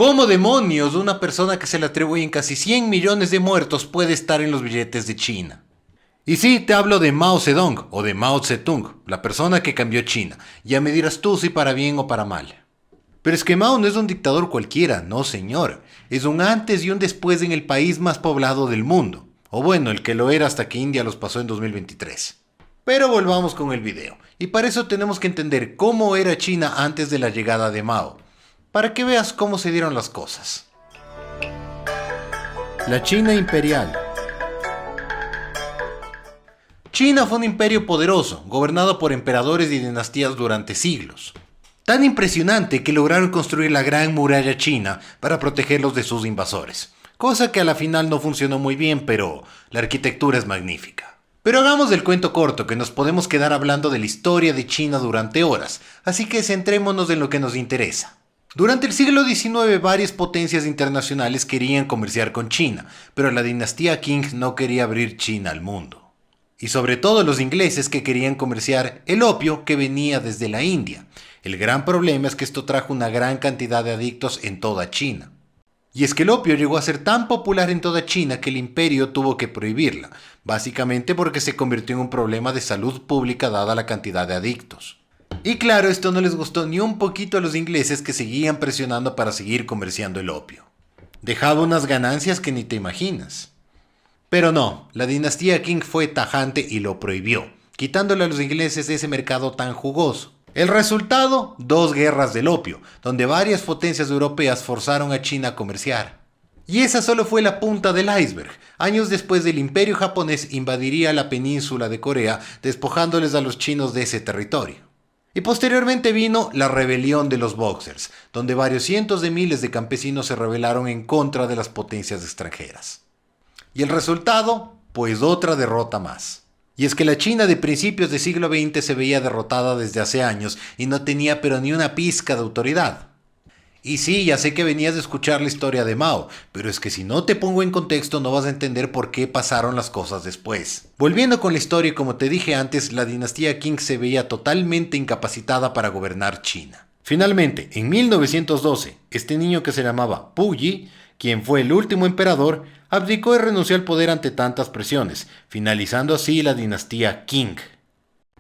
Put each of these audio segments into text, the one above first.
¿Cómo demonios una persona que se le atribuyen casi 100 millones de muertos puede estar en los billetes de China? Y sí, te hablo de Mao Zedong o de Mao Zedong, la persona que cambió China. Ya me dirás tú si para bien o para mal. Pero es que Mao no es un dictador cualquiera, no señor. Es un antes y un después en el país más poblado del mundo. O bueno, el que lo era hasta que India los pasó en 2023. Pero volvamos con el video. Y para eso tenemos que entender cómo era China antes de la llegada de Mao. Para que veas cómo se dieron las cosas. La China imperial. China fue un imperio poderoso, gobernado por emperadores y dinastías durante siglos. Tan impresionante que lograron construir la Gran Muralla China para protegerlos de sus invasores. Cosa que a la final no funcionó muy bien, pero la arquitectura es magnífica. Pero hagamos del cuento corto, que nos podemos quedar hablando de la historia de China durante horas, así que centrémonos en lo que nos interesa. Durante el siglo XIX varias potencias internacionales querían comerciar con China, pero la dinastía Qing no quería abrir China al mundo. Y sobre todo los ingleses que querían comerciar el opio que venía desde la India. El gran problema es que esto trajo una gran cantidad de adictos en toda China. Y es que el opio llegó a ser tan popular en toda China que el imperio tuvo que prohibirla, básicamente porque se convirtió en un problema de salud pública dada la cantidad de adictos. Y claro, esto no les gustó ni un poquito a los ingleses que seguían presionando para seguir comerciando el opio. Dejaba unas ganancias que ni te imaginas. Pero no, la dinastía Qing fue tajante y lo prohibió, quitándole a los ingleses ese mercado tan jugoso. El resultado, 2 guerras del opio, donde varias potencias europeas forzaron a China a comerciar. Y esa solo fue la punta del iceberg. Años después el imperio japonés invadiría la península de Corea, despojándoles a los chinos de ese territorio. Y posteriormente vino la rebelión de los Boxers, donde varios cientos de miles de campesinos se rebelaron en contra de las potencias extranjeras. ¿Y el resultado? Pues otra derrota más. Y es que la China de principios del siglo XX se veía derrotada desde hace años y no tenía pero ni una pizca de autoridad. Y sí, ya sé que venías de escuchar la historia de Mao, pero es que si no te pongo en contexto no vas a entender por qué pasaron las cosas después. Volviendo con la historia, como te dije antes, la dinastía Qing se veía totalmente incapacitada para gobernar China. Finalmente, en 1912, este niño que se llamaba Pu Yi, quien fue el último emperador, abdicó y renunció al poder ante tantas presiones, finalizando así la dinastía Qing.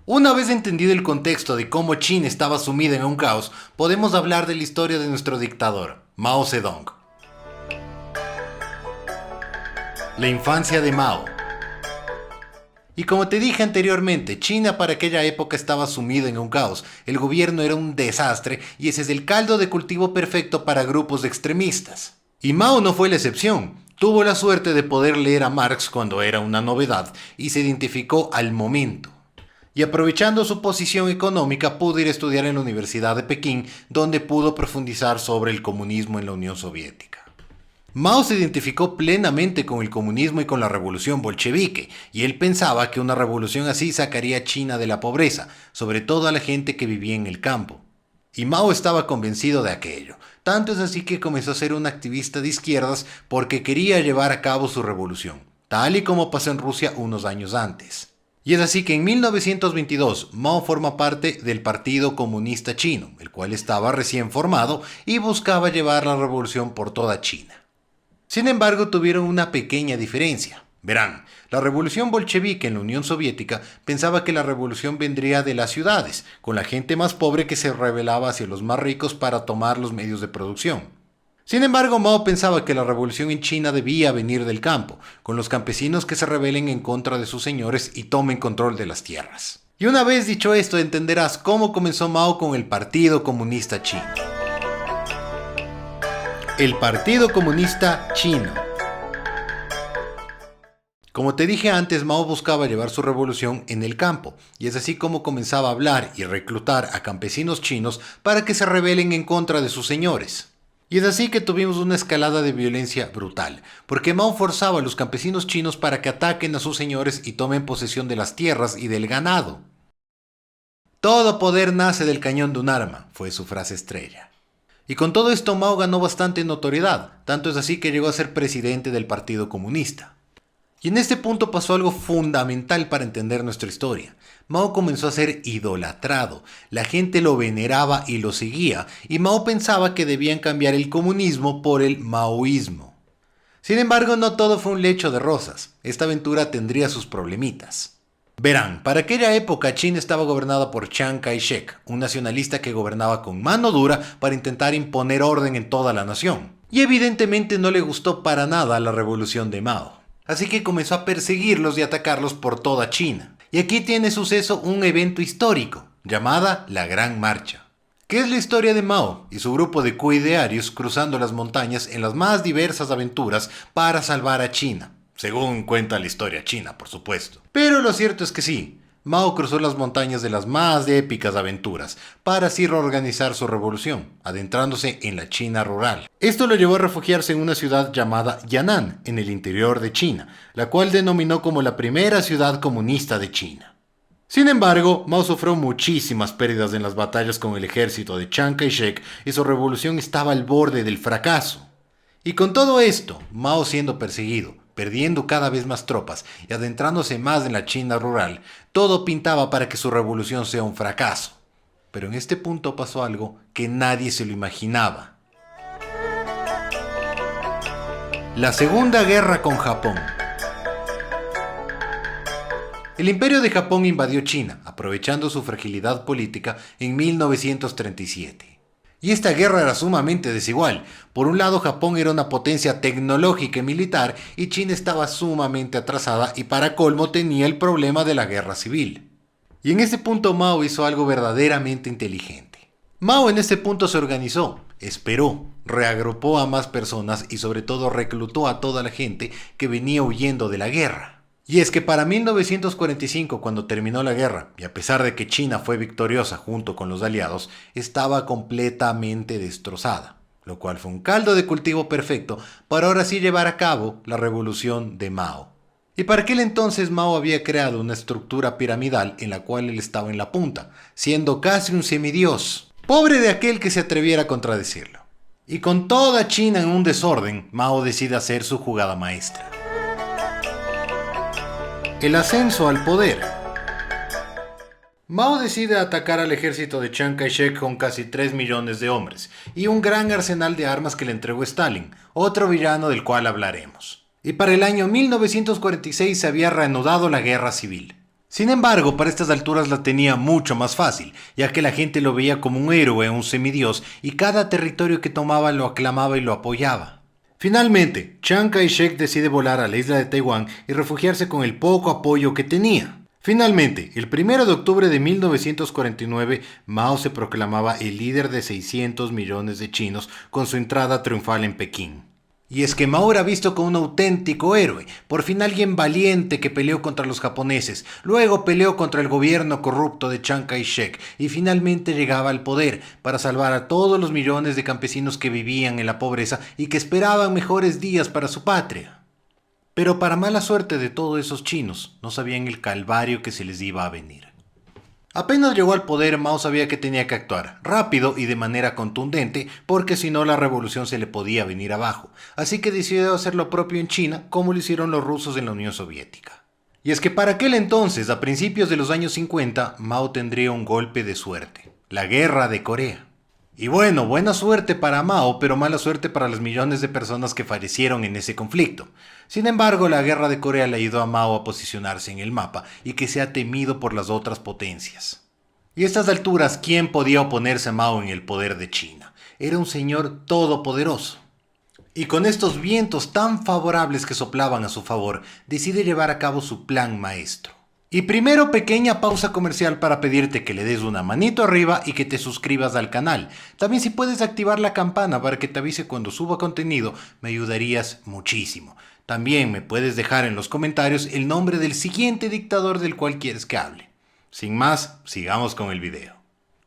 Una vez entendido el contexto de cómo China estaba sumida en un caos, podemos hablar de la historia de nuestro dictador, Mao Zedong. La infancia de Mao. Y como te dije anteriormente, China para aquella época estaba sumida en un caos, el gobierno era un desastre y ese es el caldo de cultivo perfecto para grupos extremistas. Y Mao no fue la excepción. Tuvo la suerte de poder leer a Marx cuando era una novedad y se identificó al momento. Y aprovechando su posición económica pudo ir a estudiar en la Universidad de Pekín, donde pudo profundizar sobre el comunismo en la Unión Soviética. Mao se identificó plenamente con el comunismo y con la revolución bolchevique, y él pensaba que una revolución así sacaría a China de la pobreza, sobre todo a la gente que vivía en el campo. Y Mao estaba convencido de aquello, tanto es así que comenzó a ser un activista de izquierdas porque quería llevar a cabo su revolución, tal y como pasó en Rusia unos años antes. Y es así que en 1922 Mao forma parte del Partido Comunista Chino, el cual estaba recién formado y buscaba llevar la revolución por toda China. Sin embargo, tuvieron una pequeña diferencia. Verán, la revolución bolchevique en la Unión Soviética pensaba que la revolución vendría de las ciudades, con la gente más pobre que se rebelaba hacia los más ricos para tomar los medios de producción. Sin embargo, Mao pensaba que la revolución en China debía venir del campo, con los campesinos que se rebelen en contra de sus señores y tomen control de las tierras. Y una vez dicho esto, entenderás cómo comenzó Mao con el Partido Comunista Chino. El Partido Comunista Chino. Como te dije antes, Mao buscaba llevar su revolución en el campo, y es así como comenzaba a hablar y reclutar a campesinos chinos para que se rebelen en contra de sus señores. Y es así que tuvimos una escalada de violencia brutal, porque Mao forzaba a los campesinos chinos para que ataquen a sus señores y tomen posesión de las tierras y del ganado. Todo poder nace del cañón de un arma, fue su frase estrella. Y con todo esto Mao ganó bastante notoriedad, tanto es así que llegó a ser presidente del Partido Comunista. Y en este punto pasó algo fundamental para entender nuestra historia. Mao comenzó a ser idolatrado, la gente lo veneraba y lo seguía, y Mao pensaba que debían cambiar el comunismo por el maoísmo. Sin embargo, no todo fue un lecho de rosas, esta aventura tendría sus problemitas. Verán, para aquella época China estaba gobernada por Chiang Kai-shek, un nacionalista que gobernaba con mano dura para intentar imponer orden en toda la nación. Y evidentemente no le gustó para nada la revolución de Mao. Así que comenzó a perseguirlos y atacarlos por toda China. Y aquí tiene suceso un evento histórico, llamada la Gran Marcha, que es la historia de Mao y su grupo de coidearios cruzando las montañas en las más diversas aventuras para salvar a China, según cuenta la historia china, por supuesto. Pero lo cierto es que sí, Mao cruzó las montañas de las más épicas aventuras para así reorganizar su revolución, adentrándose en la China rural. Esto lo llevó a refugiarse en una ciudad llamada Yan'an, en el interior de China, la cual denominó como la primera ciudad comunista de China. Sin embargo, Mao sufrió muchísimas pérdidas en las batallas con el ejército de Chiang Kai-shek y su revolución estaba al borde del fracaso. Y con todo esto, Mao siendo perseguido, perdiendo cada vez más tropas y adentrándose más en la China rural, todo pintaba para que su revolución sea un fracaso. Pero en este punto pasó algo que nadie se lo imaginaba. La Segunda Guerra con Japón. El Imperio de Japón invadió China, aprovechando su fragilidad política en 1937. Y esta guerra era sumamente desigual. Por un lado, Japón era una potencia tecnológica y militar y China estaba sumamente atrasada y para colmo tenía el problema de la guerra civil. Y en ese punto Mao hizo algo verdaderamente inteligente. Mao en ese punto se organizó, esperó, reagrupó a más personas y sobre todo reclutó a toda la gente que venía huyendo de la guerra. Y es que para 1945, cuando terminó la guerra, y a pesar de que China fue victoriosa junto con los aliados, estaba completamente destrozada, lo cual fue un caldo de cultivo perfecto para ahora sí llevar a cabo la revolución de Mao. Y para aquel entonces Mao había creado una estructura piramidal en la cual él estaba en la punta, siendo casi un semidios. Pobre de aquel que se atreviera a contradecirlo. Y con toda China en un desorden, Mao decide hacer su jugada maestra. El ascenso al poder. Mao decide atacar al ejército de Chiang Kai-shek con casi 3 millones de hombres y un gran arsenal de armas que le entregó Stalin, otro villano del cual hablaremos. Y para el año 1946 se había reanudado la guerra civil. Sin embargo, para estas alturas la tenía mucho más fácil, ya que la gente lo veía como un héroe, un semidios, y cada territorio que tomaba lo aclamaba y lo apoyaba. Finalmente, Chiang Kai-shek decide volar a la isla de Taiwán y refugiarse con el poco apoyo que tenía. Finalmente, el 1 de octubre de 1949, Mao se proclamaba el líder de 600 millones de chinos con su entrada triunfal en Pekín. Y es que Mao era visto como un auténtico héroe, por fin alguien valiente que peleó contra los japoneses, luego peleó contra el gobierno corrupto de Chiang Kai-shek y finalmente llegaba al poder para salvar a todos los millones de campesinos que vivían en la pobreza y que esperaban mejores días para su patria. Pero para mala suerte de todos esos chinos, no sabían el calvario que se les iba a venir. Apenas llegó al poder, Mao sabía que tenía que actuar rápido y de manera contundente, porque si no la revolución se le podía venir abajo. Así que decidió hacer lo propio en China, como lo hicieron los rusos en la Unión Soviética. Y es que para aquel entonces, a principios de los años 50, Mao tendría un golpe de suerte: la Guerra de Corea. Y bueno, buena suerte para Mao, pero mala suerte para los millones de personas que fallecieron en ese conflicto. Sin embargo, la Guerra de Corea le ayudó a Mao a posicionarse en el mapa y que sea temido por las otras potencias. Y a estas alturas, ¿quién podía oponerse a Mao en el poder de China? Era un señor todopoderoso. Y con estos vientos tan favorables que soplaban a su favor, decide llevar a cabo su plan maestro. Y primero, pequeña pausa comercial para pedirte que le des una manito arriba y que te suscribas al canal. También si puedes activar la campana para que te avise cuando suba contenido, me ayudarías muchísimo. También me puedes dejar en los comentarios el nombre del siguiente dictador del cual quieres que hable. Sin más, sigamos con el video.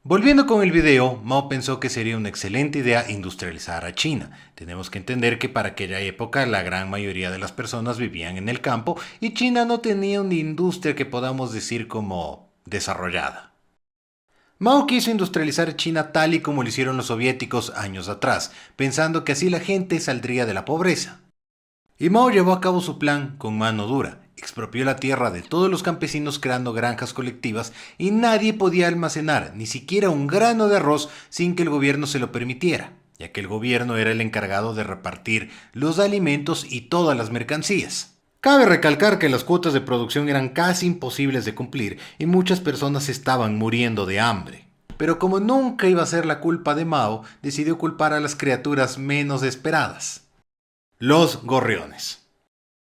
Volviendo con el video, Mao pensó que sería una excelente idea industrializar a China. Tenemos que entender que para aquella época la gran mayoría de las personas vivían en el campo y China no tenía una industria que podamos decir como desarrollada. Mao quiso industrializar China tal y como lo hicieron los soviéticos años atrás, pensando que así la gente saldría de la pobreza. Y Mao llevó a cabo su plan con mano dura. Expropió la tierra de todos los campesinos creando granjas colectivas y nadie podía almacenar ni siquiera un grano de arroz sin que el gobierno se lo permitiera, ya que el gobierno era el encargado de repartir los alimentos y todas las mercancías. Cabe recalcar que las cuotas de producción eran casi imposibles de cumplir y muchas personas estaban muriendo de hambre. Pero como nunca iba a ser la culpa de Mao, decidió culpar a las criaturas menos esperadas: los gorriones.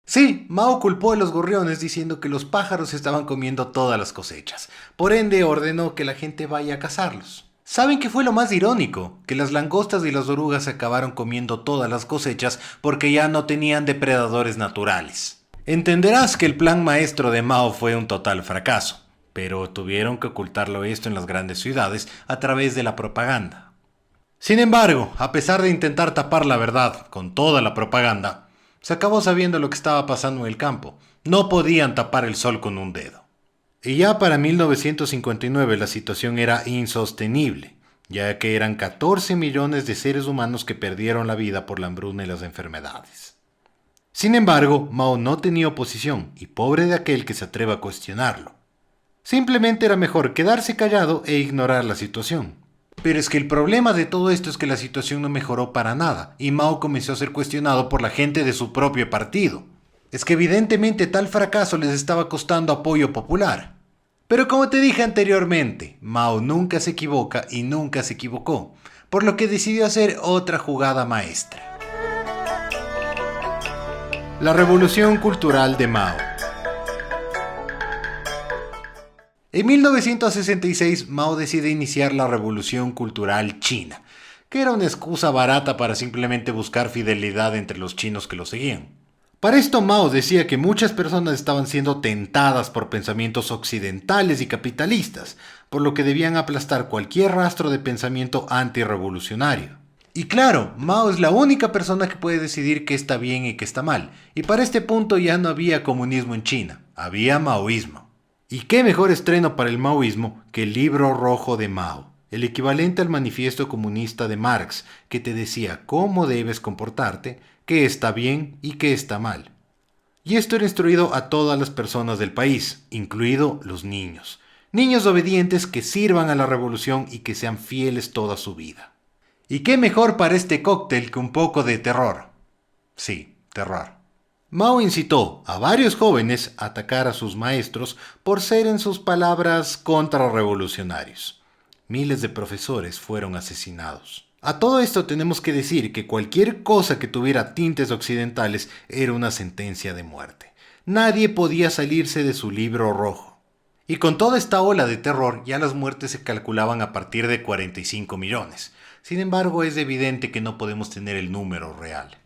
Sí, Mao culpó a los gorriones diciendo que los pájaros estaban comiendo todas las cosechas. Por ende, ordenó que la gente vaya a cazarlos. ¿Saben qué fue lo más irónico? Que las langostas y las orugas acabaron comiendo todas las cosechas porque ya no tenían depredadores naturales. Entenderás que el plan maestro de Mao fue un total fracaso, pero tuvieron que ocultarlo esto en las grandes ciudades a través de la propaganda. Sin embargo, a pesar de intentar tapar la verdad con toda la propaganda, se acabó sabiendo lo que estaba pasando en el campo. No podían tapar el sol con un dedo. Y ya para 1959 la situación era insostenible, ya que eran 14 millones de seres humanos que perdieron la vida por la hambruna y las enfermedades. Sin embargo, Mao no tenía oposición, y pobre de aquel que se atreva a cuestionarlo. Simplemente era mejor quedarse callado e ignorar la situación. Pero es que el problema de todo esto es que la situación no mejoró para nada, y Mao comenzó a ser cuestionado por la gente de su propio partido. Es que evidentemente tal fracaso les estaba costando apoyo popular. Pero como te dije anteriormente, Mao nunca se equivoca y nunca se equivocó, por lo que decidió hacer otra jugada maestra. La revolución cultural de Mao. En 1966, Mao decide iniciar la Revolución Cultural China, que era una excusa barata para simplemente buscar fidelidad entre los chinos que lo seguían. Para esto, Mao decía que muchas personas estaban siendo tentadas por pensamientos occidentales y capitalistas, por lo que debían aplastar cualquier rastro de pensamiento antirrevolucionario. Y claro, Mao es la única persona que puede decidir qué está bien y qué está mal, y para este punto ya no había comunismo en China, había maoísmo. ¿Y qué mejor estreno para el maoísmo que el Libro Rojo de Mao, el equivalente al Manifiesto Comunista de Marx, que te decía cómo debes comportarte, qué está bien y qué está mal? Y esto era instruido a todas las personas del país, incluido los niños. Niños obedientes que sirvan a la revolución y que sean fieles toda su vida. ¿Y qué mejor para este cóctel que un poco de terror? Sí, terror. Mao incitó a varios jóvenes a atacar a sus maestros por ser, en sus palabras, contrarrevolucionarios. Miles de profesores fueron asesinados. A todo esto tenemos que decir que cualquier cosa que tuviera tintes occidentales era una sentencia de muerte. Nadie podía salirse de su libro rojo. Y con toda esta ola de terror, ya las muertes se calculaban a partir de 45 millones. Sin embargo, es evidente que no podemos tener el número real.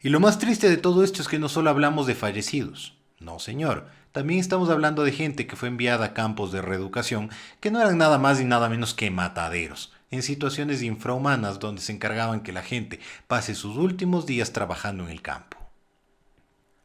Y lo más triste de todo esto es que no solo hablamos de fallecidos. No, señor. También estamos hablando de gente que fue enviada a campos de reeducación que no eran nada más ni nada menos que mataderos, en situaciones infrahumanas donde se encargaban que la gente pase sus últimos días trabajando en el campo.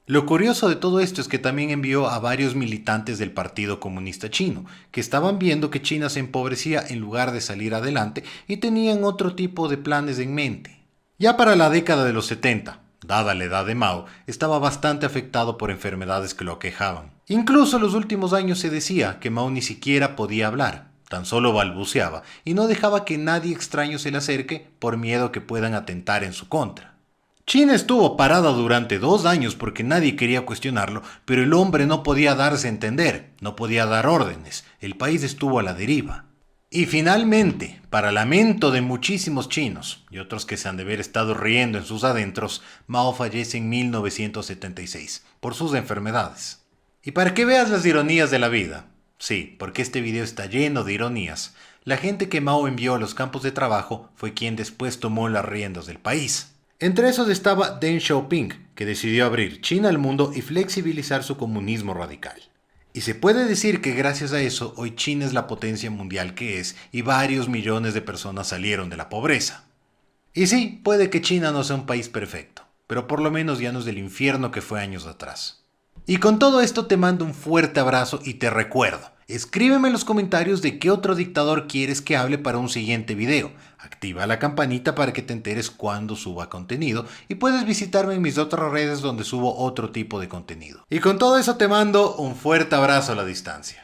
Lo curioso de todo esto es que también envió a varios militantes del Partido Comunista Chino, que estaban viendo que China se empobrecía en lugar de salir adelante y tenían otro tipo de planes en mente. Ya para la década de los 70, dada la edad de Mao, estaba bastante afectado por enfermedades que lo aquejaban. Incluso en los últimos años se decía que Mao ni siquiera podía hablar, tan solo balbuceaba y no dejaba que nadie extraño se le acerque por miedo que puedan atentar en su contra. China estuvo parada durante 2 años porque nadie quería cuestionarlo, pero el hombre no podía darse a entender, no podía dar órdenes, el país estuvo a la deriva. Y finalmente, para lamento de muchísimos chinos y otros que se han de haber estado riendo en sus adentros, Mao fallece en 1976 por sus enfermedades. Y para que veas las ironías de la vida, sí, porque este video está lleno de ironías, la gente que Mao envió a los campos de trabajo fue quien después tomó las riendas del país. Entre esos estaba Deng Xiaoping, que decidió abrir China al mundo y flexibilizar su comunismo radical. Y se puede decir que gracias a eso hoy China es la potencia mundial que es y varios millones de personas salieron de la pobreza. Y sí, puede que China no sea un país perfecto, pero por lo menos ya no es del infierno que fue años atrás. Y con todo esto te mando un fuerte abrazo y te recuerdo, Escríbeme en los comentarios de qué otro dictador quieres que hable para un siguiente video. Activa la campanita para que te enteres cuando suba contenido y puedes visitarme en mis otras redes donde subo otro tipo de contenido. Y con todo eso te mando un fuerte abrazo a la distancia.